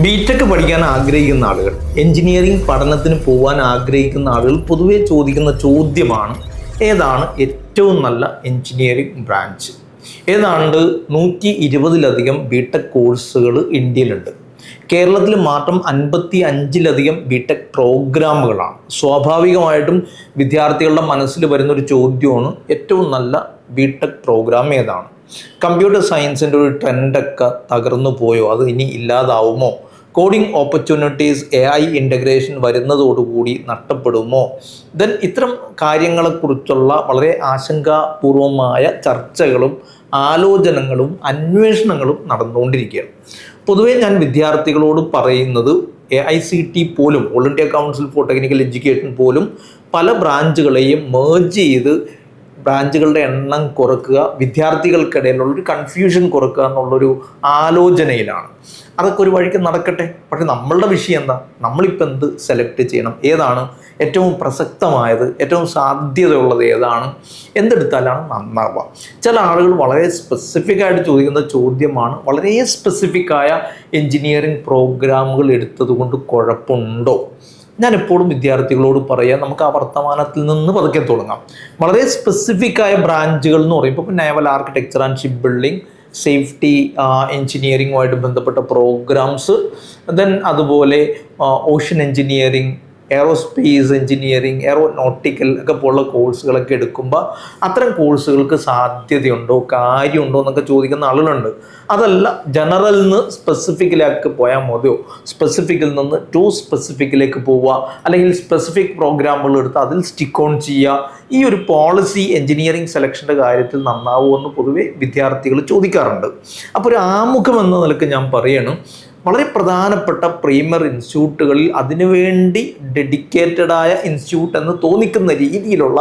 BTech പഠിക്കാൻ ആഗ്രഹിക്കുന്ന ആളുകൾ, എഞ്ചിനീയറിംഗ് പഠനത്തിന് പോകാൻ ആഗ്രഹിക്കുന്ന ആളുകൾ പൊതുവെ ചോദിക്കുന്ന ചോദ്യമാണ് ഏതാണ് ഏറ്റവും നല്ല എഞ്ചിനീയറിംഗ് ബ്രാഞ്ച്. ഏതാണ്ട് 120ലധികം ബിടെക് കോഴ്സുകൾ ഇന്ത്യയിലുണ്ട്. കേരളത്തിൽ മാത്രം 55ലധികം ബിടെക് പ്രോഗ്രാമുകളാണ്. സ്വാഭാവികമായിട്ടും വിദ്യാർത്ഥികളുടെ മനസ്സിൽ വരുന്നൊരു ചോദ്യമാണ് ഏറ്റവും നല്ല ബിടെക് പ്രോഗ്രാം ഏതാണ്. കമ്പ്യൂട്ടർ സയൻസിൻ്റെ ഒരു ട്രെൻഡൊക്കെ തകർന്നു പോയോ, അത് ഇനി ഇല്ലാതാവുമോ, കോഡിംഗ് ഓപ്പർച്യൂണിറ്റീസ് AI ഇൻ്റഗ്രേഷൻ വരുന്നതോടുകൂടി നഷ്ടപ്പെടുമോ, ദെൻ ഇത്തരം കാര്യങ്ങളെക്കുറിച്ചുള്ള വളരെ ആശങ്കാപൂർവമായ ചർച്ചകളും ആലോചനകളും അന്വേഷണങ്ങളും നടന്നുകൊണ്ടിരിക്കുകയാണ്. പൊതുവേ ഞാൻ വിദ്യാർത്ഥികളോട് പറയുന്നത് AICT പോലും, All India Council for Technical Education പോലും പല ബ്രാഞ്ചുകളെയും മേർജ് ചെയ്ത് ബ്രാഞ്ചുകളുടെ എണ്ണം കുറക്കുക, വിദ്യാർത്ഥികൾക്കിടയിലുള്ളൊരു കൺഫ്യൂഷൻ കുറക്കുക എന്നുള്ളൊരു ആലോചനയിലാണ്. അതൊക്കെ ഒരു വഴിക്ക് നടക്കട്ടെ. പക്ഷെ നമ്മളുടെ വിഷയം എന്താ? നമ്മളിപ്പോൾ എന്ത് സെലക്ട് ചെയ്യണം? ഏതാണ് ഏറ്റവും പ്രസക്തമായത്, ഏറ്റവും സാധ്യതയുള്ളത് ഏതാണ്, എന്തെടുത്താലാണ് നന്നാവുക? ചില ആളുകൾ വളരെ സ്പെസിഫിക് ആയിട്ട് ചോദിക്കുന്ന ചോദ്യമാണ്, വളരെ സ്പെസിഫിക്കായ എഞ്ചിനീയറിംഗ് പ്രോഗ്രാമുകൾ എടുത്തത് കൊണ്ട് കുഴപ്പമുണ്ടോ? ഞാൻ എപ്പോഴും വിദ്യാർത്ഥികളോട് പറയാം, നമുക്ക് ആ വർത്തമാനത്തിൽ നിന്ന് പതുക്കെ തുടങ്ങാം. വളരെ സ്പെസിഫിക്കായ ബ്രാഞ്ചുകൾ എന്ന് പറയുമ്പോൾ ഇപ്പോൾ naval architecture and ship building, safety എഞ്ചിനീയറിങ്ങുമായിട്ട് ബന്ധപ്പെട്ട പ്രോഗ്രാംസ്, ദെൻ അതുപോലെ ocean engineering, aerospace engineering, aeronautical ഒക്കെ പോലുള്ള കോഴ്സുകളൊക്കെ എടുക്കുമ്പോൾ അത്തരം കോഴ്സുകൾക്ക് സാധ്യതയുണ്ടോ, കാര്യമുണ്ടോ എന്നൊക്കെ ചോദിക്കുന്ന ആളുകളുണ്ട്. അതല്ല, ജനറലിൽ നിന്ന് സ്പെസിഫിക്കിലേക്ക് പോയാൽ മതിയോ, സ്പെസിഫിക്കിൽ നിന്ന് ടു സ്പെസിഫിക്കിലേക്ക് പോവുക, അല്ലെങ്കിൽ സ്പെസിഫിക് പ്രോഗ്രാമുകൾ എടുത്ത് അതിൽ സ്റ്റിക്ക് ഓൺ ചെയ്യുക, ഈ ഒരു പോളിസി എഞ്ചിനീയറിംഗ് സെലക്ഷൻ്റെ കാര്യത്തിൽ നന്നാവുമെന്ന് പൊതുവെ വിദ്യാർത്ഥികൾ ചോദിക്കാറുണ്ട്. അപ്പോൾ ഒരു ആമുഖം എന്ന നിലക്ക് ഞാൻ പറയണം, വളരെ പ്രധാനപ്പെട്ട പ്രീമിയർ ഇൻസ്റ്റിറ്റ്യൂട്ടുകളിൽ അതിനുവേണ്ടി ഡെഡിക്കേറ്റഡായ ഇൻസ്റ്റിറ്റ്യൂട്ട് എന്ന് തോന്നിക്കുന്ന രീതിയിലുള്ള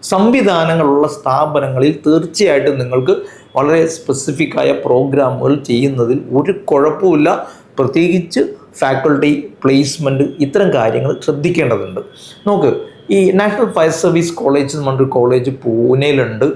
സംവിധാനങ്ങളുള്ള സ്ഥാപനങ്ങളിൽ തീർച്ചയായിട്ടും നിങ്ങൾക്ക് വളരെ സ്പെസിഫിക്കായ പ്രോഗ്രാമുകൾ ചെയ്യുന്നതിൽ ഒരു കുഴപ്പമില്ല. പ്രത്യേകിച്ച് ഫാക്കൾട്ടി പ്ലേസ്മെൻറ്റ്, ഇത്തരം കാര്യങ്ങൾ ശ്രദ്ധിക്കേണ്ടതുണ്ട്. നോക്ക്, ഈ നാഷണൽ ഫയർ സർവീസ് കോളേജ് എന്ന് പറഞ്ഞൊരു കോളേജ് പൂനെയിലുണ്ട്,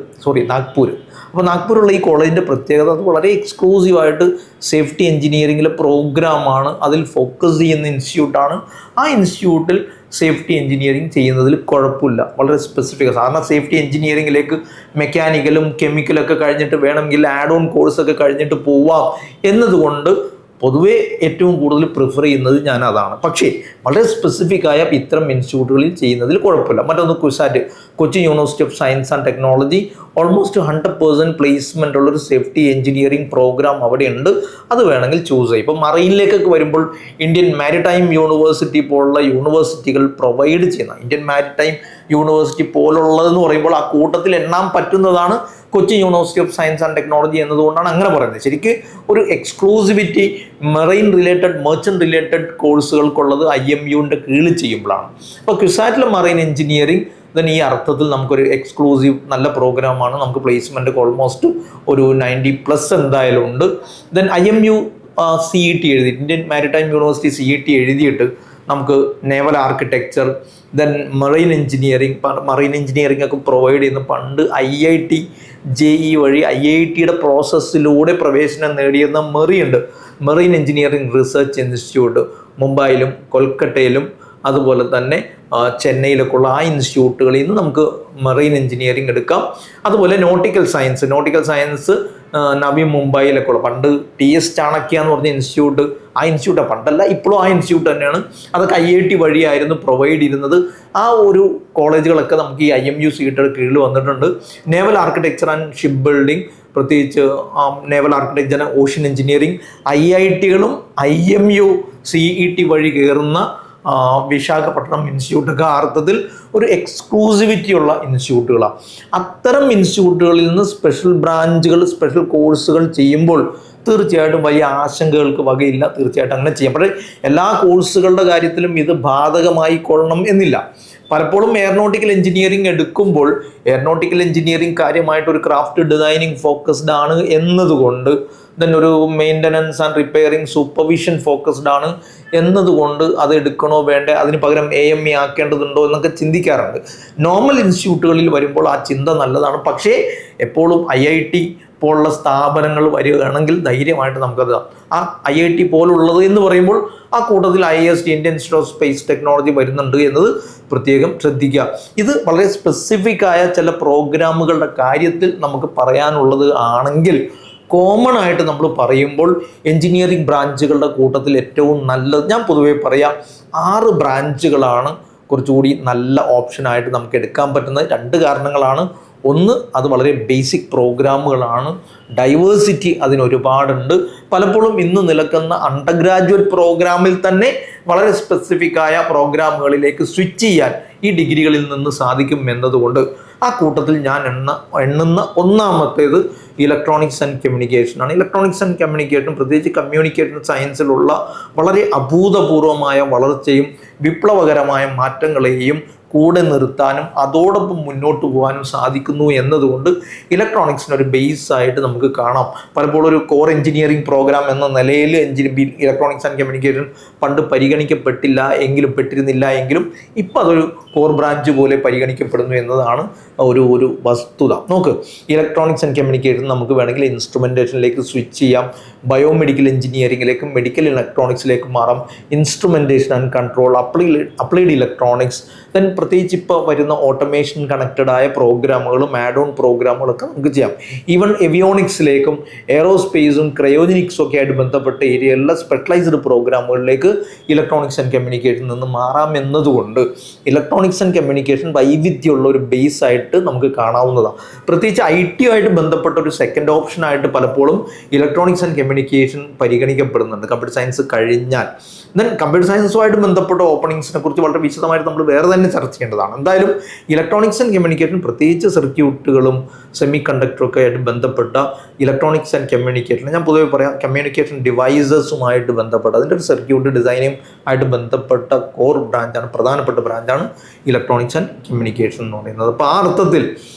നാഗ്പൂർ. അപ്പോൾ നാഗ്പൂരുള്ള ഈ കോളേജിൻ്റെ പ്രത്യേകത, അത് വളരെ എക്സ്ക്ലൂസീവായിട്ട് സേഫ്റ്റി എഞ്ചിനീയറിങ്ങിലെ പ്രോഗ്രാമാണ്, അതിൽ ഫോക്കസ് ചെയ്യുന്ന ഇൻസ്റ്റിറ്റ്യൂട്ടാണ്. ആ ഇൻസ്റ്റിറ്റ്യൂട്ടിൽ സേഫ്റ്റി എഞ്ചിനീയറിംഗ് ചെയ്യുന്നതിൽ കുഴപ്പമില്ല, വളരെ സ്പെസിഫിക്. സാധാരണ സേഫ്റ്റി എഞ്ചിനീയറിങ്ങിലേക്ക് മെക്കാനിക്കലും കെമിക്കലൊക്കെ കഴിഞ്ഞിട്ട് വേണമെങ്കിൽ ആഡ് ഓൺ കോഴ്സൊക്കെ കഴിഞ്ഞിട്ട് പോവാം എന്നതുകൊണ്ട് പൊതുവേ ഏറ്റവും കൂടുതൽ പ്രിഫർ ചെയ്യുന്നത് ഞാൻ അതാണ്. പക്ഷേ വളരെ സ്പെസിഫിക്കായ ഇത്തരം ഇൻസ്റ്റിറ്റ്യൂട്ടുകളിൽ ചെയ്യുന്നതിൽ കുഴപ്പമില്ല. മറ്റൊന്ന് CUSAT, Cochin university of science and technology, almost 100% placement ഉള്ളൊരു സേഫ്റ്റി എഞ്ചിനീയറിംഗ് പ്രോഗ്രാം അവിടെ ഉണ്ട്. അത് വേണമെങ്കിൽ ചൂസ് ചെയ്യും. ഇപ്പോൾ മറൈനിലേക്കൊക്കെ വരുമ്പോൾ ഇന്ത്യൻ മാരിടൈം യൂണിവേഴ്സിറ്റി പോലുള്ള യൂണിവേഴ്സിറ്റികൾ പ്രൊവൈഡ് ചെയ്യുന്ന, ഇന്ത്യൻ മാരിടൈം യൂണിവേഴ്സിറ്റി പോലുള്ളതെന്ന് പറയുമ്പോൾ ആ കൂട്ടത്തിൽ എണ്ണാൻ പറ്റുന്നതാണ് Cochin university of science and technology എന്നതുകൊണ്ടാണ് അങ്ങനെ പറയുന്നത്. ശരിക്കും ഒരു exclusivity marine related, merchant related കോഴ്സുകൾക്കുള്ളത് IMUവിൻ്റെ കീഴിൽ ചെയ്യുമ്പോഴാണ്. അപ്പോൾ ക്യുസാറ്റിലെ മറൈൻ എഞ്ചിനീയറിംഗ് ദെൻ ഈ അർത്ഥത്തിൽ നമുക്കൊരു എക്സ്ക്ലൂസീവ് നല്ല പ്രോഗ്രാമാണ്. നമുക്ക് പ്ലേസ്മെൻറ്റ് ഓൾമോസ്റ്റ് ഒരു 90+ എന്തായാലും ഉണ്ട്. ദെൻ IMU CET എഴുതിയിട്ട്, ഇന്ത്യൻ മാരിടൈം യൂണിവേഴ്സിറ്റി CET എഴുതിയിട്ട് നമുക്ക് naval architecture, then marine engineering ഒക്കെ പ്രൊവൈഡ് ചെയ്യുന്ന, പണ്ട് IIT JEE വഴി IITയുടെ പ്രോസസ്സിലൂടെ പ്രവേശനം നേടിയെന്ന മെറൈൻ എഞ്ചിനീയറിംഗ് റിസർച്ച് ഇൻസ്റ്റിറ്റ്യൂട്ട് മുംബൈയിലും കൊൽക്കട്ടയിലും അതുപോലെ തന്നെ ചെന്നൈയിലൊക്കെയുള്ള ആ ഇൻസ്റ്റിറ്റ്യൂട്ടുകളിൽ നിന്ന് നമുക്ക് മറൈൻ എഞ്ചിനീയറിംഗ് എടുക്കാം. അതുപോലെ നോട്ടിക്കൽ സയൻസ് നവി മുംബൈയിലൊക്കെ ഉള്ള, പണ്ട് TS ചാണക്യ എന്ന് പറഞ്ഞ ഇൻസ്റ്റിറ്റ്യൂട്ട്, ആ ഇൻസ്റ്റിറ്റ്യൂട്ടാണ്, പണ്ടല്ല ഇപ്പോഴും ആ ഇൻസ്റ്റിറ്റ്യൂട്ട് തന്നെയാണ്. അതൊക്കെ IIT വഴിയായിരുന്നു പ്രൊവൈഡ് ചെയ്യുന്നത്. ആ ഒരു കോളേജുകളൊക്കെ നമുക്ക് ഈ IMU CETയുടെ കീഴിൽ വന്നിട്ടുണ്ട്. Naval architecture and ship building, പ്രത്യേകിച്ച് naval architecture and ocean engineering, IITകളും IMU CET വഴി കയറുന്ന വിശാഖപട്ടണം ഇൻസ്റ്റിറ്റ്യൂട്ടൊക്കെ അർത്ഥത്തിൽ ഒരു എക്സ്ക്ലൂസിവിറ്റി ഉള്ള ഇൻസ്റ്റിറ്റ്യൂട്ടുകളാണ്. അത്തരം ഇൻസ്റ്റിറ്റ്യൂട്ടുകളിൽ നിന്ന് സ്പെഷ്യൽ ബ്രാഞ്ചുകൾ, സ്പെഷ്യൽ കോഴ്സുകൾ ചെയ്യുമ്പോൾ തീർച്ചയായിട്ടും വലിയ ആശങ്കകൾക്ക് വകയില്ല. തീർച്ചയായിട്ടും അങ്ങനെ ചെയ്യാം. പക്ഷേ എല്ലാ കോഴ്സുകളുടെ കാര്യത്തിലും ഇത് ബാധകമായിക്കൊള്ളണം എന്നില്ല. പലപ്പോഴും എയറോനോട്ടിക്കൽ എഞ്ചിനീയറിംഗ് എടുക്കുമ്പോൾ എയറോനോട്ടിക്കൽ എഞ്ചിനീയറിംഗ് കാര്യമായിട്ട് ഒരു ക്രാഫ്റ്റ് ഡിസൈനിങ് ഫോക്കസ്ഡ് ആണ് എന്നതുകൊണ്ട്, ദെൻ ഒരു maintenance and repairing supervision focused ആണ് എന്നതുകൊണ്ട് അത് എടുക്കണോ വേണ്ടേ, അതിന് പകരം AME ആക്കേണ്ടതുണ്ടോ എന്നൊക്കെ ചിന്തിക്കാറുണ്ട്. നോർമൽ ഇൻസ്റ്റിറ്റ്യൂട്ടുകളിൽ വരുമ്പോൾ ആ ചിന്ത നല്ലതാണ്. പക്ഷേ എപ്പോഴും IIT പോലുള്ള സ്ഥാപനങ്ങൾ വരികയാണെങ്കിൽ ധൈര്യമായിട്ട് നമുക്കത് ആ IIT പോലുള്ളത് എന്ന് പറയുമ്പോൾ ആ കൂട്ടത്തിൽ IIST Indian institute of space technology വരുന്നുണ്ട് എന്നത് പ്രത്യേകം ശ്രദ്ധിക്കുക. ഇത് വളരെ സ്പെസിഫിക് ആയ ചില പ്രോഗ്രാമുകളുടെ കാര്യത്തിൽ നമുക്ക് പറയാനുള്ളത് ആണെങ്കിൽ കോമൺ ആയിട്ട് നമ്മൾ പറയുമ്പോൾ എഞ്ചിനീയറിംഗ് ബ്രാഞ്ചുകളുടെ കൂട്ടത്തിൽ ഏറ്റവും നല്ലത് ഞാൻ പൊതുവേ പറയാം 6 ബ്രാഞ്ചുകളാണ് കുറച്ചുകൂടി നല്ല ഓപ്ഷനായിട്ട് നമുക്ക് എടുക്കാൻ പറ്റുന്നത്. 2 കാരണങ്ങളാണ്. ഒന്ന്, അത് വളരെ ബേസിക് പ്രോഗ്രാമുകളാണ്, ഡൈവേഴ്സിറ്റി അതിനൊരുപാടുണ്ട്. പലപ്പോഴും ഇന്ന് നിലക്കുന്ന അണ്ടർ ഗ്രാജുവേറ്റ് പ്രോഗ്രാമിൽ തന്നെ വളരെ സ്പെസിഫിക് ആയ പ്രോഗ്രാമുകളിലേക്ക് സ്വിച്ച് ചെയ്യാൻ ഈ ഡിഗ്രികളിൽ നിന്ന് സാധിക്കും എന്നതുകൊണ്ട് ആ കൂട്ടത്തിൽ ഞാൻ എണ്ണുന്ന ഒന്നാമത്തേത് ഇലക്ട്രോണിക്സ് ആൻഡ് കമ്മ്യൂണിക്കേഷൻ ആണ്. ഇലക്ട്രോണിക്സ് ആൻഡ് കമ്മ്യൂണിക്കേഷൻ, പ്രത്യേകിച്ച് കമ്മ്യൂണിക്കേഷൻ സയൻസിലുള്ള വളരെ അഭൂതപൂർവമായ വളർച്ചയും വിപ്ലവകരമായ മാറ്റങ്ങളെയും കൂടെ നിർത്താനും അതോടൊപ്പം മുന്നോട്ട് പോകാനും സാധിക്കുന്നു എന്നതുകൊണ്ട് ഇലക്ട്രോണിക്സിന് ഒരു ബേസ് ആയിട്ട് നമുക്ക് കാണാം. പലപ്പോഴും ഒരു കോർ എഞ്ചിനീയറിംഗ് പ്രോഗ്രാം എന്ന നിലയിൽ ഇലക്ട്രോണിക്സ് ആൻഡ് കമ്മ്യൂണിക്കേഷൻ പണ്ട് പെട്ടിരുന്നില്ല എങ്കിലും ഇപ്പം അതൊരു കോർ ബ്രാഞ്ച് പോലെ പരിഗണിക്കപ്പെടുന്നു എന്നതാണ് ഒരു വസ്തുത. നോക്ക്, ഇലക്ട്രോണിക്സ് ആൻഡ് കമ്മ്യൂണിക്കേഷൻ നമുക്ക് വേണമെങ്കിൽ ഇൻസ്ട്രുമെൻറ്റേഷനിലേക്ക് സ്വിച്ച് ചെയ്യാം, ബയോമെഡിക്കൽ എഞ്ചിനീയറിംഗിലേക്കും മെഡിക്കൽ ഇലക്ട്രോണിക്സിലേക്കും മാറാം, instrumentation and control, applied electronics, then പ്രത്യേകിച്ച് ഇപ്പോൾ വരുന്ന ഓട്ടോമേഷൻ കണക്റ്റഡ് ആയ പ്രോഗ്രാമുകളും ആഡ് ഓൺ പ്രോഗ്രാമുകളൊക്കെ നമുക്ക് ചെയ്യാം. ഈവൻ എവിയോണിക്സിലേക്കും എയറോസ്പേസും ക്രയോജനിക്സും ഒക്കെ ആയിട്ട് ബന്ധപ്പെട്ട ഏരിയയിലുള്ള സ്പെഷ്യലൈസ്ഡ് പ്രോഗ്രാമുകളിലേക്ക് ഇലക്ട്രോണിക്സ് ആൻഡ് കമ്മ്യൂണിക്കേഷൻ നിന്ന് മാറാം എന്നതുകൊണ്ട് ഇലക്ട്രോണിക്സ് ആൻഡ് കമ്മ്യൂണിക്കേഷൻ വൈവിധ്യമുള്ള ഒരു ബേസ് ആയിട്ട് നമുക്ക് കാണാവുന്നതാണ്. പ്രത്യേകിച്ച് IT ആയിട്ട് ബന്ധപ്പെട്ട ഒരു സെക്കൻഡ് ഓപ്ഷനായിട്ട് പലപ്പോഴും ഇലക്ട്രോണിക്സ് ആൻഡ് കമ്മ്യൂണിക്കേഷൻ പരിഗണിക്കപ്പെടുന്നുണ്ട് കമ്പ്യൂട്ടർ സയൻസ് കഴിഞ്ഞാൽ. ദെൻ കമ്പ്യൂട്ടർ സയൻസുമായിട്ട് ബന്ധപ്പെട്ട ഓപ്പണിങ്സിനെ കുറിച്ച് വളരെ വിശദമായിട്ട് നമ്മൾ വേറെ തന്നെ ചർച്ച ചെയ്യേണ്ടതാണ്. എന്തായാലും ഇലക്ട്രോണിക്സ് ആൻഡ് കമ്മ്യൂണിക്കേഷൻ, പ്രത്യേകിച്ച് സർക്യൂട്ടുകളും സെമി കണ്ടക്ടറൊക്കെ ആയിട്ട് ബന്ധപ്പെട്ട ഇലക്ട്രോണിക്സ് ആൻഡ് കമ്മ്യൂണിക്കേഷൻ, ഞാൻ പൊതുവെ പറയാം കമ്മ്യൂണിക്കേഷൻ ഡിവൈസസുമായിട്ട് ബന്ധപ്പെട്ട അതിൻ്റെ ഒരു സർക്യൂട്ട് ഡിസൈനും ആയിട്ട് ബന്ധപ്പെട്ട കോർ ബ്രാഞ്ചാണ്, പ്രധാനപ്പെട്ട ബ്രാഞ്ചാണ് ഇലക്ട്രോണിക്സ് ആൻഡ് കമ്മ്യൂണിക്കേഷൻ എന്ന് പറയുന്നത്. അപ്പോൾ ആ അർത്ഥത്തിൽ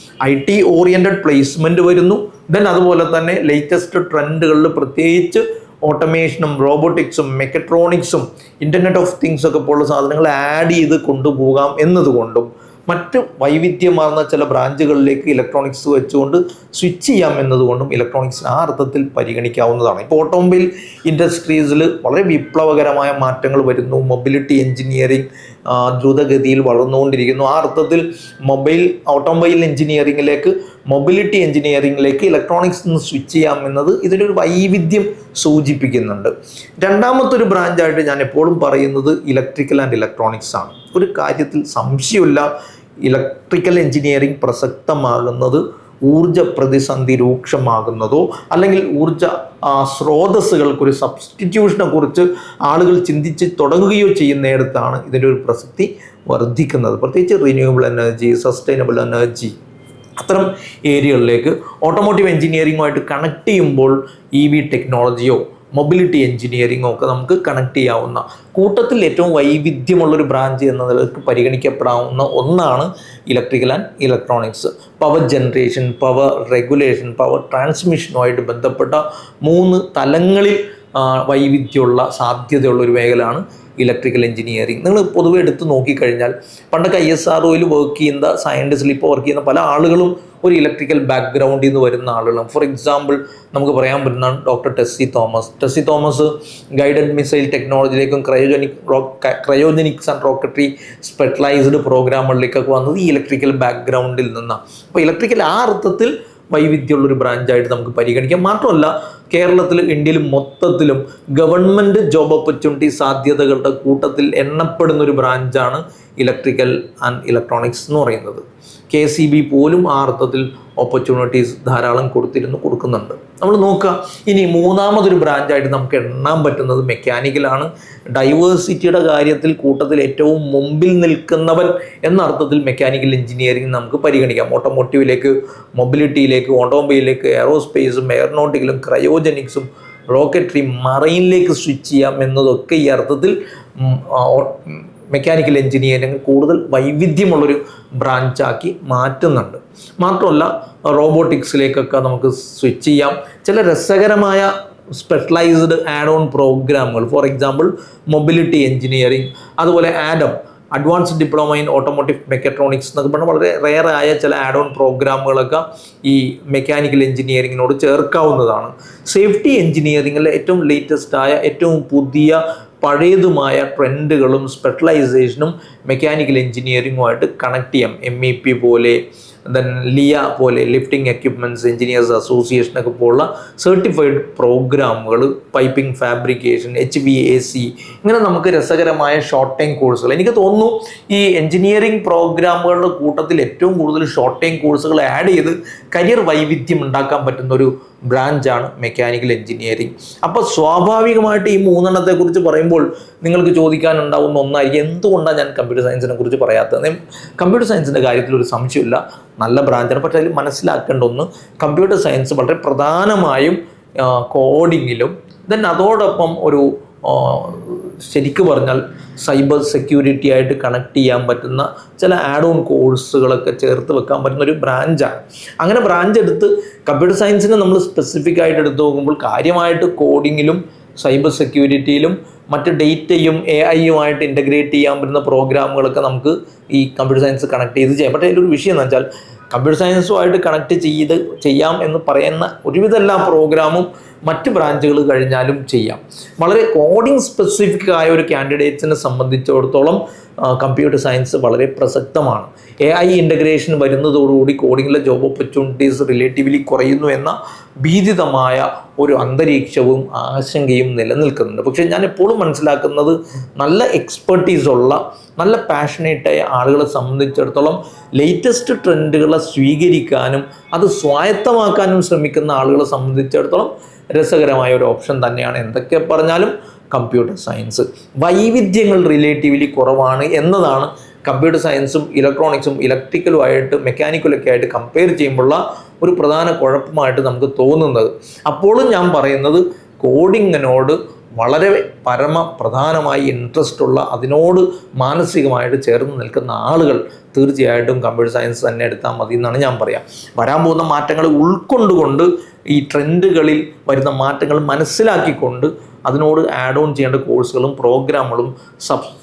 IT ഓറിയൻറ്റഡ് പ്ലേസ്മെൻറ്റ് വരുന്നു. ദെൻ അതുപോലെ തന്നെ ലേറ്റസ്റ്റ് ട്രെൻഡുകളിൽ പ്രത്യേകിച്ച് ഓട്ടോമേഷനും റോബോട്ടിക്സും മെക്കട്രോണിക്സും ഇൻ്റർനെറ്റ് ഓഫ് തിങ്സ് ഒക്കെ പോലുള്ള സാധനങ്ങൾ ആഡ് ചെയ്ത് കൊണ്ടുപോകാം എന്നതുകൊണ്ടും മറ്റ് വൈവിധ്യമാർന്ന ചില ബ്രാഞ്ചുകളിലേക്ക് ഇലക്ട്രോണിക്സ് വെച്ചുകൊണ്ട് സ്വിച്ച് ചെയ്യാം എന്നതുകൊണ്ടും ഇലക്ട്രോണിക്സ് ആ അർത്ഥത്തിൽ പരിഗണിക്കാവുന്നതാണ്. ഇപ്പോൾ ഓട്ടോമൊബൈൽ ഇൻഡസ്ട്രീസിൽ വളരെ വിപ്ലവകരമായ മാറ്റങ്ങൾ വരുന്നു. മൊബിലിറ്റി എഞ്ചിനീയറിംഗ് ദ്രുതഗതിയിൽ വളർന്നുകൊണ്ടിരിക്കുന്നു. ആ അർത്ഥത്തിൽ ഓട്ടോമൊബൈൽ എഞ്ചിനീയറിംഗിലേക്ക് മൊബിലിറ്റി എഞ്ചിനീയറിംഗിലേക്ക് ഇലക്ട്രോണിക്സ് നിന്ന് സ്വിച്ച് ചെയ്യാം എന്നത് ഇതിൻ്റെ ഒരു വൈവിധ്യം സൂചിപ്പിക്കുന്നുണ്ട്. രണ്ടാമത്തെ ഒരു ബ്രാഞ്ചായിട്ട് ഞാൻ എപ്പോഴും പറയുന്നത് ഇലക്ട്രിക്കൽ ആൻഡ് ഇലക്ട്രോണിക്സ് ആണ്. ഒരു കാര്യത്തിൽ സംശയമില്ല, ഇലക്ട്രിക്കൽ എഞ്ചിനീയറിംഗ് പ്രസക്തമാകുന്നത് ഊർജ പ്രതിസന്ധി രൂക്ഷമാകുന്നതോ അല്ലെങ്കിൽ ഊർജ സ്രോതസ്സുകൾക്കൊരു സബ്സ്റ്റിറ്റ്യൂഷനെ കുറിച്ച് ആളുകൾ ചിന്തിച്ച് തുടങ്ങുകയോ ചെയ്യുന്നിടത്താണ് ഇതിൻ്റെ ഒരു പ്രസക്തി വർദ്ധിക്കുന്നത്. പ്രത്യേകിച്ച് റിന്യൂവബിൾ എനർജി, സസ്റ്റൈനബിൾ എനർജി, അത്തരം ഏരിയകളിലേക്ക് ഓട്ടോമോട്ടീവ് എഞ്ചിനീയറിംഗുമായിട്ട് കണക്ട് ചെയ്യുമ്പോൾ EV ടെക്നോളജിയോ മൊബിലിറ്റി എഞ്ചിനീയറിംഗോ ഒക്കെ നമുക്ക് കണക്ട് ചെയ്യാവുന്ന കൂട്ടത്തിൽ ഏറ്റവും വൈവിധ്യമുള്ളൊരു ബ്രാഞ്ച് എന്ന നിലയ്ക്ക് പരിഗണിക്കപ്പെടാവുന്ന ഒന്നാണ് electrical and electronics. Power generation, power regulation, power ട്രാൻസ്മിഷനുമായിട്ട് ബന്ധപ്പെട്ട 3 തലങ്ങളിൽ വൈവിധ്യമുള്ള സാധ്യതയുള്ള ഒരു മേഖലയാണ് ഇലക്ട്രിക്കൽ എഞ്ചിനീയറിംഗ്. നിങ്ങൾ പൊതുവെ എടുത്ത് നോക്കിക്കഴിഞ്ഞാൽ പണ്ടൊക്കെ ISROയിൽ വർക്ക് ചെയ്യുന്ന സയൻറ്റിസ്റ്റിൽ ഇപ്പോൾ വർക്ക് ചെയ്യുന്ന പല ആളുകളും ഒരു ഇലക്ട്രിക്കൽ ബാക്ക്ഗ്രൗണ്ടിൽ നിന്ന് വരുന്ന ആളുകളാണ്. ഫോർ എക്സാമ്പിൾ നമുക്ക് പറയാൻ പറ്റുന്നതാണ് doctor Tessy Thomas guided missile ടെക്നോളജിയിലേക്കും ക്രയോജനിക്സ് ആൻഡ് റോക്കറ്ററി സ്പെഷ്യലൈസ്ഡ് പ്രോഗ്രാമുകളിലേക്കൊക്കെ വന്നത് ഈ ഇലക്ട്രിക്കൽ ബാക്ക്ഗ്രൗണ്ടിൽ നിന്നാണ്. അപ്പോൾ ഇലക്ട്രിക്കൽ ആ അർത്ഥത്തിൽ വൈവിധ്യമുള്ളൊരു ബ്രാഞ്ചായിട്ട് നമുക്ക് പരിഗണിക്കാം. മാത്രമല്ല കേരളത്തിൽ, ഇന്ത്യയിൽ മൊത്തത്തിലും ഗവൺമെൻറ് ജോബ് ഓപ്പർച്യൂണിറ്റി സാധ്യതകളുടെ കൂട്ടത്തിൽ എണ്ണപ്പെടുന്നൊരു ബ്രാഞ്ചാണ് ഇലക്ട്രിക്കൽ ആൻഡ് ഇലക്ട്രോണിക്സ് എന്ന് പറയുന്നത്. KCB പോലും ആ അർത്ഥത്തിൽ ഓപ്പർച്യൂണിറ്റീസ് ധാരാളം കൊടുക്കുന്നുണ്ട്. നമ്മൾ നോക്കുക, ഇനി മൂന്നാമതൊരു ബ്രാഞ്ചായിട്ട് നമുക്ക് എണ്ണാൻ പറ്റുന്നത് മെക്കാനിക്കലാണ്. ഡൈവേഴ്സിറ്റിയുടെ കാര്യത്തിൽ കൂട്ടത്തിൽ ഏറ്റവും മുമ്പിൽ നിൽക്കുന്നവൻ എന്ന അർത്ഥത്തിൽ മെക്കാനിക്കൽ എഞ്ചിനീയറിംഗ് നമുക്ക് പരിഗണിക്കാം. ഓട്ടോമോട്ടീവിലേക്ക്, മൊബിലിറ്റിയിലേക്ക്, ഓട്ടോമൊബൈലിലേക്ക്, എയറോസ്പേസും എയറോനോട്ടിക്കലും ക്രയോജനിക്സും റോക്കറ്ററി മറൈനിലേക്ക് സ്വിച്ച് ചെയ്യാം എന്നതൊക്കെ ഈ അർത്ഥത്തിൽ മെക്കാനിക്കൽ എഞ്ചിനീയറിംഗ് കൂടുതൽ വൈവിധ്യമുള്ളൊരു ബ്രാഞ്ചാക്കി മാറ്റുന്നുണ്ട്. മാത്രമല്ല റോബോട്ടിക്സിലേക്കൊക്കെ നമുക്ക് സ്വിച്ച് ചെയ്യാം. ചില രസകരമായ സ്പെഷ്യലൈസ്ഡ് ആഡ് ഓൺ പ്രോഗ്രാമുകൾ, ഫോർ എക്സാമ്പിൾ മൊബിലിറ്റി എഞ്ചിനീയറിംഗ്, അതുപോലെ advanced diploma in automotive mechatronics എന്നൊക്കെ പറഞ്ഞാൽ വളരെ റെയറായ ചില ആഡ് ഓൺ പ്രോഗ്രാമുകളൊക്കെ ഈ മെക്കാനിക്കൽ എഞ്ചിനീയറിങ്ങിനോട് ചേർക്കാവുന്നതാണ്. സേഫ്റ്റി എഞ്ചിനീയറിങ്ങിലെ ഏറ്റവും ലേറ്റസ്റ്റായ ഏറ്റവും പുതിയ പഴയതുമായ ട്രെൻഡുകളും സ്പെഷ്യലൈസേഷനും മെക്കാനിക്കൽ എഞ്ചിനീയറിങ്ങുമായിട്ട് കണക്ട് ചെയ്യാം. MEP പോലെ, ദെൻ ലിയ പോലെ, ലിഫ്റ്റിംഗ് എക്യുപ്മെൻറ്റ്സ് എഞ്ചിനീയേഴ്സ് അസോസിയേഷനൊക്കെ പോലുള്ള സർട്ടിഫൈഡ് പ്രോഗ്രാമുകൾ, പൈപ്പിംഗ് ഫാബ്രിക്കേഷൻ, HVAC, ഇങ്ങനെ നമുക്ക് രസകരമായ ഷോർട്ട് ടൈം കോഴ്സുകൾ. എനിക്ക് തോന്നുന്നു ഈ എഞ്ചിനീയറിംഗ് പ്രോഗ്രാമുകളുടെ കൂട്ടത്തിൽ ഏറ്റവും കൂടുതൽ ഷോർട്ട് ടൈം കോഴ്സുകൾ ആഡ് ചെയ്ത് കരിയർ വൈവിധ്യം ഉണ്ടാക്കാൻ പറ്റുന്ന ഒരു ബ്രാഞ്ചാണ് മെക്കാനിക്കൽ എഞ്ചിനീയറിംഗ്. അപ്പോൾ സ്വാഭാവികമായിട്ട് ഈ മൂന്നെണ്ണത്തെക്കുറിച്ച് പറയുമ്പോൾ നിങ്ങൾക്ക് ചോദിക്കാനുണ്ടാവുന്ന ഒന്നായിരിക്കും, എന്തുകൊണ്ടാണ് ഞാൻ കമ്പ്യൂട്ടർ സയൻസിനെ കുറിച്ച് പറയാത്തത്? കമ്പ്യൂട്ടർ സയൻസിൻ്റെ കാര്യത്തിൽ ഒരു സംശയമില്ല, നല്ല ബ്രാഞ്ചാണ്. പക്ഷേ അതിൽ മനസ്സിലാക്കേണ്ട ഒന്ന്, കമ്പ്യൂട്ടർ സയൻസ് വളരെ പ്രധാനമായും കോഡിങ്ങിലും ദെൻ അതോടൊപ്പം ഒരു ശരിക്കും പറഞ്ഞാൽ സൈബർ സെക്യൂരിറ്റി ആയിട്ട് കണക്ട് ചെയ്യാൻ പറ്റുന്ന ചില ആഡ് ഓൺ കോഴ്സുകളൊക്കെ ചേർത്ത് വെക്കാൻ പറ്റുന്ന ഒരു ബ്രാഞ്ചാണ്. അങ്ങനെ ബ്രാഞ്ച് എടുത്ത് കമ്പ്യൂട്ടർ സയൻസിനെ നമ്മൾ സ്പെസിഫിക് ആയിട്ട് എടുത്ത് നോക്കുമ്പോൾ കാര്യമായിട്ട് കോഡിങ്ങിലും സൈബർ സെക്യൂരിറ്റിയിലും മറ്റ് ഡേറ്റയും AI-യുമായിട്ട് ഇൻ്റഗ്രേറ്റ് ചെയ്യാൻ പറ്റുന്ന പ്രോഗ്രാമുകളൊക്കെ നമുക്ക് ഈ കമ്പ്യൂട്ടർ സയൻസ് കണക്ട് ചെയ്ത് ചെയ്യാം. പക്ഷേ അതിലൊരു വിഷയം എന്ന് വെച്ചാൽ കമ്പ്യൂട്ടർ സയൻസുമായിട്ട് കണക്ട് ചെയ്യാം എന്ന് പറയുന്ന ഒരുവിധ എല്ലാ പ്രോഗ്രാമും മറ്റ് ബ്രാഞ്ചുകൾ കഴിഞ്ഞാലും ചെയ്യാം. വളരെ കോഡിംഗ് സ്പെസിഫിക് ആയ ഒരു കാൻഡിഡേറ്റ്സിനെ സംബന്ധിച്ചിടത്തോളം കമ്പ്യൂട്ടർ സയൻസ് വളരെ പ്രസക്തമാണ്. AI ഇൻ്റഗ്രേഷൻ വരുന്നതോടുകൂടി കോഡിങ്ങിലെ ജോബ് ഓപ്പർച്യൂണിറ്റീസ് റിലേറ്റീവ്ലി കുറയുന്നു എന്ന ഭീതിതമായ ഒരു അന്തരീക്ഷവും ആശങ്കയും നിലനിൽക്കുന്നുണ്ട്. പക്ഷേ ഞാൻ എപ്പോഴും മനസ്സിലാക്കുന്നത്, നല്ല എക്സ്പെർട്ടീസുള്ള നല്ല പാഷനേറ്റായ ആളുകളെ സംബന്ധിച്ചിടത്തോളം ലേറ്റസ്റ്റ് ട്രെൻഡുകളെ സ്വീകരിക്കാനും അത് സ്വായത്തമാക്കാനും ശ്രമിക്കുന്ന ആളുകളെ സംബന്ധിച്ചിടത്തോളം രസകരമായ ഒരു ഓപ്ഷൻ തന്നെയാണ് എന്തൊക്കെ പറഞ്ഞാലും കമ്പ്യൂട്ടർ സയൻസ്. വൈവിധ്യങ്ങൾ റിലേറ്റീവ്ലി കുറവാണ് എന്നതാണ് കമ്പ്യൂട്ടർ സയൻസും ഇലക്ട്രോണിക്സും ഇലക്ട്രിക്കലുമായിട്ട് മെക്കാനിക്കലൊക്കെ ആയിട്ട് കമ്പയർ ചെയ്യുമ്പോഴുള്ള ഒരു പ്രധാന കുഴപ്പമായിട്ട് നമുക്ക് തോന്നുന്നത്. അപ്പോഴും ഞാൻ പറയുന്നത്, കോഡിങ്ങിനോട് വളരെ പ്രധാനമായി ഇൻട്രസ്റ്റ് ഉള്ള, അതിനോട് മാനസികമായിട്ട് ചേർന്ന് നിൽക്കുന്ന ആളുകൾ തീർച്ചയായിട്ടും കമ്പ്യൂട്ടർ സയൻസ് തന്നെ എടുത്താൽ മതി എന്നാണ് ഞാൻ പറയാം. വരാൻ പോകുന്ന മാറ്റങ്ങൾ ഉൾക്കൊണ്ടുകൊണ്ട്, ഈ ട്രെൻഡുകളിൽ വരുന്ന മാറ്റങ്ങൾ മനസ്സിലാക്കിക്കൊണ്ട് അതിനോട് ആഡ് ഓൺ ചെയ്യേണ്ട കോഴ്സുകളും പ്രോഗ്രാമുകളും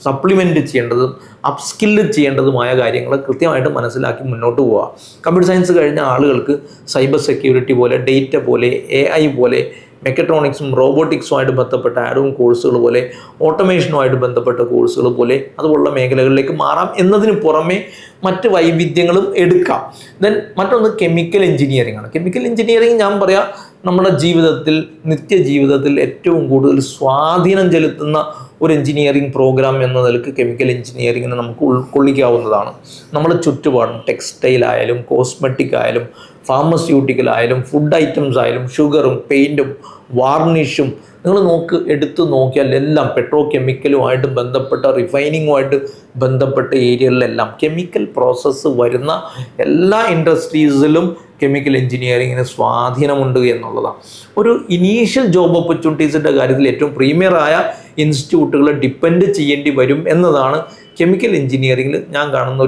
സപ്ലിമെൻറ്റ് ചെയ്യേണ്ടതും അപ്സ്കില്ല് ചെയ്യേണ്ടതുമായ കാര്യങ്ങൾ കൃത്യമായിട്ട് മനസ്സിലാക്കി മുന്നോട്ട് പോവുക. കമ്പ്യൂട്ടർ സയൻസ് കഴിഞ്ഞ ആളുകൾക്ക് സൈബർ സെക്യൂരിറ്റി പോലെ, ഡേറ്റ പോലെ, AI പോലെ, മെക്കട്രോണിക്സും റോബോട്ടിക്സുമായിട്ട് ബന്ധപ്പെട്ട ആഡ് ഓൺ കോഴ്സുകൾ പോലെ, ഓട്ടോമേഷനുമായിട്ട് ബന്ധപ്പെട്ട കോഴ്സുകൾ പോലെ അതുപോലുള്ള മേഖലകളിലേക്ക് മാറാം എന്നതിന് പുറമെ മറ്റ് വൈവിധ്യങ്ങളും എടുക്കാം. ദെൻ മറ്റൊന്ന് കെമിക്കൽ എഞ്ചിനീയറിംഗ് ആണ്. കെമിക്കൽ എഞ്ചിനീയറിംഗ് ഞാൻ പറയാം, നമ്മുടെ ജീവിതത്തിൽ, നിത്യജീവിതത്തിൽ ഏറ്റവും കൂടുതൽ സ്വാധീനം ചെലുത്തുന്ന ഒരു എഞ്ചിനീയറിംഗ് പ്രോഗ്രാം എന്ന നിലയ്ക്ക് കെമിക്കൽ എഞ്ചിനീയറിങ്ങിനെ നമുക്ക് ഉൾക്കൊള്ളിക്കാവുന്നതാണ്. നമ്മുടെ ചുറ്റുപാടും ടെക്സ്റ്റൈൽ ആയാലും, കോസ്മെറ്റിക് ആയാലും, ഫാർമസ്യൂട്ടിക്കൽ ആയാലും, ഫുഡ് ഐറ്റംസ് ആയാലും, ഷുഗറും പെയിൻറ്റും വാർണിഷും, നിങ്ങൾ എടുത്തു നോക്കിയാൽ എല്ലാം പെട്രോ കെമിക്കലുമായിട്ട് ബന്ധപ്പെട്ട, റിഫൈനിങ്ങുമായിട്ട് ബന്ധപ്പെട്ട ഏരിയകളിലെല്ലാം കെമിക്കൽ പ്രോസസ്സ് വരുന്ന എല്ലാ ഇൻഡസ്ട്രീസിലും കെമിക്കൽ എഞ്ചിനീയറിങ്ങിന് സ്വാധീനമുണ്ട് എന്നുള്ളതാണ്. ഒരു ഇനീഷ്യൽ ജോബ് ഓപ്പർച്യൂണിറ്റീസിൻ്റെ കാര്യത്തിൽ ഏറ്റവും പ്രീമിയറായ ഇൻസ്റ്റിറ്റ്യൂട്ടുകളെ ഡിപ്പെൻഡ് ചെയ്യേണ്ടി വരും എന്നതാണ് കെമിക്കൽ എഞ്ചിനീയറിങ്ങിൽ ഞാൻ കാണുന്ന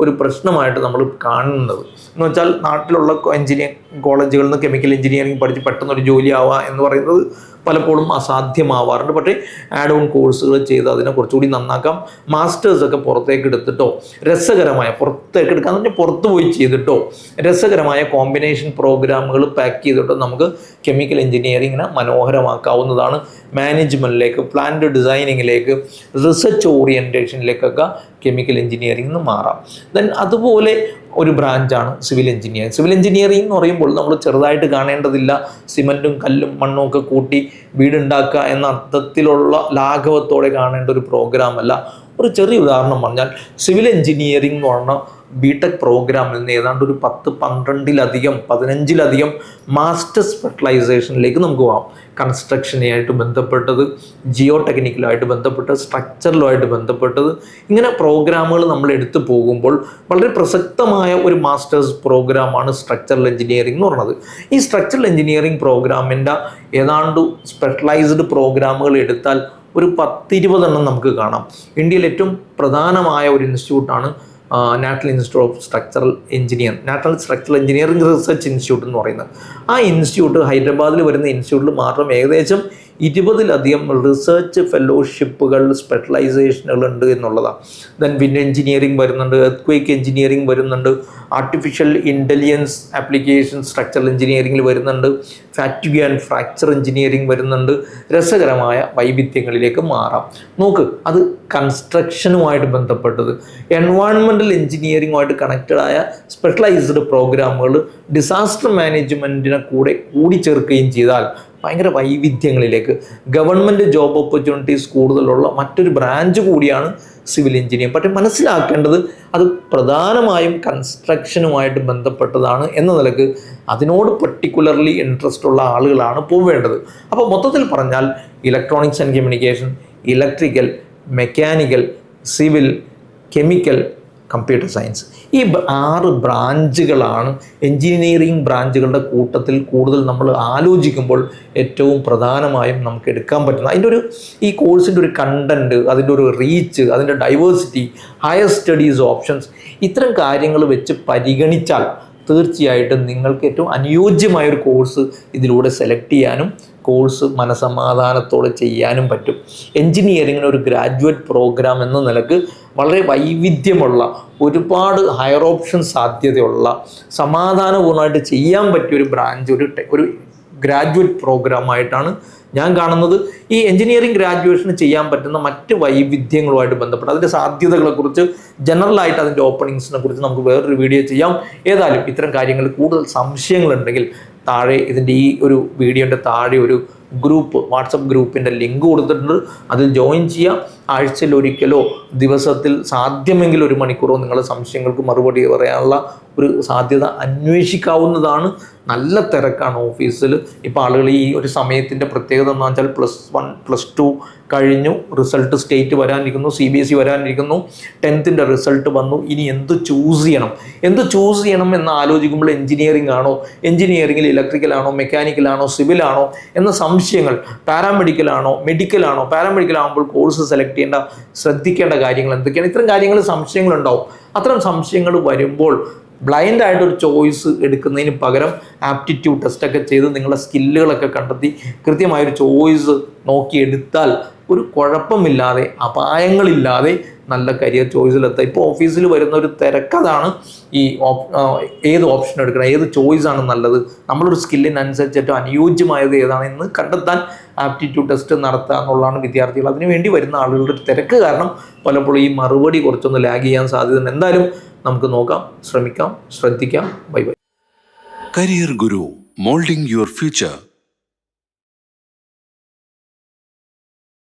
ഒരു പ്രശ്നമായിട്ട് നമ്മൾ കാണുന്നത്. എന്ന് വെച്ചാൽ നാട്ടിലുള്ള എഞ്ചിനീയറിംഗ് കോളേജുകളിൽ നിന്ന് കെമിക്കൽ എഞ്ചിനീയറിംഗ് പഠിച്ച് പെട്ടെന്നൊരു ജോലി ആവുക എന്ന് പറയുന്നത് പലപ്പോഴും അസാധ്യമാവാറുണ്ട്. പക്ഷേ ആഡ് ഓൺ കോഴ്സുകൾ ചെയ്ത് അതിനെ കുറച്ചുകൂടി നന്നാക്കാം. മാസ്റ്റേഴ്സൊക്കെ പുറത്തേക്ക് എടുത്തിട്ടോ, രസകരമായ പുറത്തേക്ക് എടുക്കാന്ന് പറഞ്ഞാൽ പുറത്ത് പോയി ചെയ്തിട്ടോ രസകരമായ കോമ്പിനേഷൻ പ്രോഗ്രാമുകൾ പാക്ക് ചെയ്തിട്ടോ നമുക്ക് കെമിക്കൽ എഞ്ചിനീയറിങ്ങിനെ മനോഹരമാക്കാവുന്നതാണ്. മാനേജ്മെൻറ്റിലേക്ക്, പ്ലാന്റ് ഡിസൈനിങ്ങിലേക്ക്, റിസർച്ച് ഓറിയൻറ്റേഷനിലേക്കൊക്കെ കെമിക്കൽ എഞ്ചിനീയറിംഗ് മാറാം. ദെൻ അതുപോലെ ഒരു ബ്രാഞ്ചാണ് സിവിൽ എഞ്ചിനീയറിംഗ്. സിവിൽ എഞ്ചിനീയറിംഗ് എന്ന് പറയുമ്പോൾ നമ്മൾ ചെറുതായിട്ട് കാണേണ്ടതില്ല, സിമൻറ്റും കല്ലും മണ്ണും ഒക്കെ കൂട്ടി വീടുണ്ടാക്കുക എന്ന അർത്ഥത്തിലുള്ള ലാഘവത്തോടെ കാണേണ്ട ഒരു പ്രോഗ്രാമല്ല. ഒരു ചെറിയ ഉദാഹരണം പറഞ്ഞാൽ, സിവിൽ എഞ്ചിനീയറിംഗ് എന്ന് പറഞ്ഞാൽ BTech പ്രോഗ്രാമിൽ നിന്ന് ഏതാണ്ട് ഒരു 15-15 മാസ്റ്റർ സ്പെഷ്യലൈസേഷനിലേക്ക് നമുക്ക് പോകാം. കൺസ്ട്രക്ഷനുമായിട്ട് ബന്ധപ്പെട്ടത്, ജിയോ ടെക്നിക്കലുമായിട്ട് ബന്ധപ്പെട്ടത്, സ്ട്രക്ചറലുമായിട്ട് ബന്ധപ്പെട്ടത്, ഇങ്ങനെ പ്രോഗ്രാമുകൾ നമ്മൾ എടുത്തു പോകുമ്പോൾ വളരെ പ്രസക്തമായ ഒരു മാസ്റ്റേഴ്സ് പ്രോഗ്രാമാണ് സ്ട്രക്ചറൽ എഞ്ചിനീയറിംഗ് എന്ന് പറയുന്നത്. ഈ സ്ട്രക്ചറൽ എഞ്ചിനീയറിംഗ് പ്രോഗ്രാമിൻ്റെ ഏതാണ്ട് സ്പെഷ്യലൈസ്ഡ് പ്രോഗ്രാമുകൾ എടുത്താൽ ഒരു 10-20 നമുക്ക് കാണാം. ഇന്ത്യയിൽ ഏറ്റവും പ്രധാനമായ ഒരു ഇൻസ്റ്റിറ്റ്യൂട്ടാണ് national institute of structural engineering research institute എന്ന് പറയുന്നത്. ആ ഇൻസ്റ്റിറ്റ്യൂട്ട് ഹൈദരാബാദിൽ വരുന്ന ഇൻസ്റ്റിറ്റ്യൂട്ടിൽ മാത്രം ഏകദേശം 20ലധികം റിസർച്ച് ഫെലോഷിപ്പുകൾ, സ്പെഷ്യലൈസേഷനുകൾ ഉണ്ട് എന്നുള്ളതാണ്. ദെൻ വിൻഡ് എഞ്ചിനീയറിംഗ് വരുന്നുണ്ട്, എർത്ത് എഞ്ചിനീയറിംഗ് വരുന്നുണ്ട്, ആർട്ടിഫിഷ്യൽ ഇൻ്റലിജൻസ് ആപ്ലിക്കേഷൻ സ്ട്രക്ചറൽ എഞ്ചിനീയറിംഗിൽ വരുന്നുണ്ട്, ഫാറ്റിഗ് ആൻഡ് ഫ്രാക്ചർ എഞ്ചിനീയറിംഗ് വരുന്നുണ്ട്. രസകരമായ വൈവിധ്യങ്ങളിലേക്ക് മാറാം. നോക്ക്, അത് കൺസ്ട്രക്ഷനുമായിട്ട് ബന്ധപ്പെട്ടത്, എൻവയോൺമെൻറ്റൽ എഞ്ചിനീയറിംഗുമായിട്ട് കണക്റ്റഡ് ആയ സ്പെഷ്യലൈസ്ഡ് പ്രോഗ്രാമുകൾ ഡിസാസ്റ്റർ മാനേജ്മെൻറ്റിനെ കൂടിച്ചേർക്കുകയും ചെയ്താൽ ഭയങ്കര വൈവിധ്യങ്ങളിലേക്ക്, ഗവൺമെൻറ് ജോബ് ഓപ്പർച്യൂണിറ്റീസ് കൂടുതലുള്ള മറ്റൊരു ബ്രാഞ്ച് കൂടിയാണ് സിവിൽ എഞ്ചിനീയറിംഗ്. പക്ഷേ മനസ്സിലാക്കേണ്ടത് അത് പ്രധാനമായും കൺസ്ട്രക്ഷനുമായിട്ട് ബന്ധപ്പെട്ടതാണ് എന്ന നിലക്ക് അതിനോട് പർട്ടിക്കുലർലി ഇൻട്രസ്റ്റ് ഉള്ള ആളുകളാണ് പോവേണ്ടത്. അപ്പോൾ മൊത്തത്തിൽ പറഞ്ഞാൽ electronics and communication, electrical, mechanical, civil, chemical, computer science, ഈ 6 ബ്രാഞ്ചുകളാണ് എൻജിനീയറിംഗ് ബ്രാഞ്ചുകളുടെ കൂട്ടത്തിൽ കൂടുതൽ നമ്മൾ ആലോചിക്കുമ്പോൾ ഏറ്റവും പ്രധാനമായും നമുക്ക് എടുക്കാൻ പറ്റുന്ന ഈ കോഴ്സിൻ്റെ ഒരു കണ്ടൻറ്റ്, അതിൻ്റെ ഒരു റീച്ച്, അതിൻ്റെ ഡൈവേഴ്സിറ്റി, ഹയർ സ്റ്റഡീസ് ഓപ്ഷൻസ്, ഇത്തരം കാര്യങ്ങൾ വെച്ച് പരിഗണിച്ചാൽ തീർച്ചയായിട്ടും നിങ്ങൾക്ക് ഏറ്റവും അനുയോജ്യമായൊരു കോഴ്സ് ഇതിലൂടെ സെലക്ട് ചെയ്യാനും കോഴ്സ് മനസമാധാനത്തോടെ ചെയ്യാനും പറ്റും. എൻജിനീയറിങ്ങിന് ഒരു ഗ്രാജുവേറ്റ് പ്രോഗ്രാം എന്ന നിലക്ക് വളരെ വൈവിധ്യമുള്ള, ഒരുപാട് ഹയർ ഓപ്ഷൻ സാധ്യതയുള്ള, സമാധാനപൂർണ്ണമായിട്ട് ചെയ്യാൻ പറ്റിയൊരു ബ്രാഞ്ച്, ഒരു ഗ്രാജുവേറ്റ് പ്രോഗ്രാമായിട്ടാണ് ഞാൻ കാണുന്നത്. ഈ എൻജിനീയറിംഗ് ഗ്രാജുവേഷന് ചെയ്യാൻ പറ്റുന്ന മറ്റ് വൈവിധ്യങ്ങളുമായിട്ട് ബന്ധപ്പെട്ട് അതിൻ്റെ സാധ്യതകളെക്കുറിച്ച്, ജനറലായിട്ട് അതിൻ്റെ ഓപ്പണിങ്സിനെ കുറിച്ച് നമുക്ക് വേറൊരു വീഡിയോ ചെയ്യാം. ഏതായാലും ഇത്തരം കാര്യങ്ങളിൽ കൂടുതൽ സംശയങ്ങളുണ്ടെങ്കിൽ താഴെ ഇതിൻ്റെ ഈ ഒരു വീഡിയോൻ്റെ താഴെ ഒരു ഗ്രൂപ്പ്, വാട്സപ്പ് ഗ്രൂപ്പിൻ്റെ ലിങ്ക് കൊടുത്തിട്ടുണ്ട്. അതിൽ ജോയിൻ ചെയ്യുക. ആഴ്ചയിൽ ഒരിക്കലോ ദിവസത്തിൽ സാധ്യമെങ്കിൽ 1 മണിക്കൂറോ നിങ്ങളുടെ സംശയങ്ങൾക്ക് മറുപടി പറയാനുള്ള ഒരു സാധ്യത അന്വേഷിക്കാവുന്നതാണ്. നല്ല തിരക്കാണ് ഓഫീസിൽ ഇപ്പോൾ. ആളുകൾ ഈ ഒരു സമയത്തിൻ്റെ പ്രത്യേകത എന്ന് വെച്ചാൽ +1 +2 കഴിഞ്ഞു, റിസൾട്ട് സ്റ്റേറ്റ് വരാനിരിക്കുന്നു, CBSE വരാനിരിക്കുന്നു, 10th റിസൾട്ട് വന്നു. ഇനി എന്ത് ചൂസ് ചെയ്യണം എന്ന് ആലോചിക്കുമ്പോൾ എൻജിനീയറിംഗ് ആണോ, എൻജിനീയറിംഗിൽ ഇലക്ട്രിക്കലാണോ, മെക്കാനിക്കലാണോ, സിവിലാണോ എന്ന സംശയങ്ങൾ, പാരാമെഡിക്കലാണോ, മെഡിക്കലാണോ, പാരാമെഡിക്കലാകുമ്പോൾ കോഴ്സ് സെലക്ട് ചെയ്യേണ്ട, ശ്രദ്ധിക്കേണ്ട കാര്യങ്ങൾ എന്തൊക്കെയാണ്, ഇത്തരം കാര്യങ്ങൾ സംശയങ്ങളുണ്ടാവും. അത്തരം സംശയങ്ങൾ വരുമ്പോൾ ബ്ലൈൻഡായിട്ടൊരു ചോയ്സ് എടുക്കുന്നതിന് പകരം ആപ്റ്റിറ്റ്യൂഡ് ടെസ്റ്റൊക്കെ ചെയ്ത് നിങ്ങളുടെ സ്കില്ലുകളൊക്കെ കണ്ടെത്തി കൃത്യമായൊരു ചോയ്സ് നോക്കിയെടുത്താൽ ഒരു കുഴപ്പമില്ലാതെ, അപായങ്ങളില്ലാതെ നല്ല കരിയർ ചോയ്സിലെത്താം. ഇപ്പോൾ ഓഫീസിൽ വരുന്ന ഒരു തിരക്കതാണ് ഈ ഏത് ഓപ്ഷൻ എടുക്കണം, ഏത് ചോയ്സാണ് നല്ലത്, നമ്മളൊരു സ്കില്ലിനനുസരിച്ച് ഏറ്റവും അനുയോജ്യമായത് ഏതാണെന്ന് കണ്ടെത്താൻ ആപ്റ്റിറ്റ്യൂഡ് ടെസ്റ്റ് നടത്തുക എന്നുള്ളതാണ് വിദ്യാർത്ഥികൾ. അതിനുവേണ്ടി വരുന്ന ആളുകളുടെ ഒരു തിരക്ക് കാരണം പലപ്പോഴും ഈ മറുപടി കുറച്ചൊന്ന് ലാഗ് ചെയ്യാൻ സാധ്യതയുണ്ട്. എന്തായാലും നമുക്ക് നോക്കാം, ശ്രമിക്കാം, ശ്രദ്ധിക്കാം. Bye bye. Career Guru, moulding your future.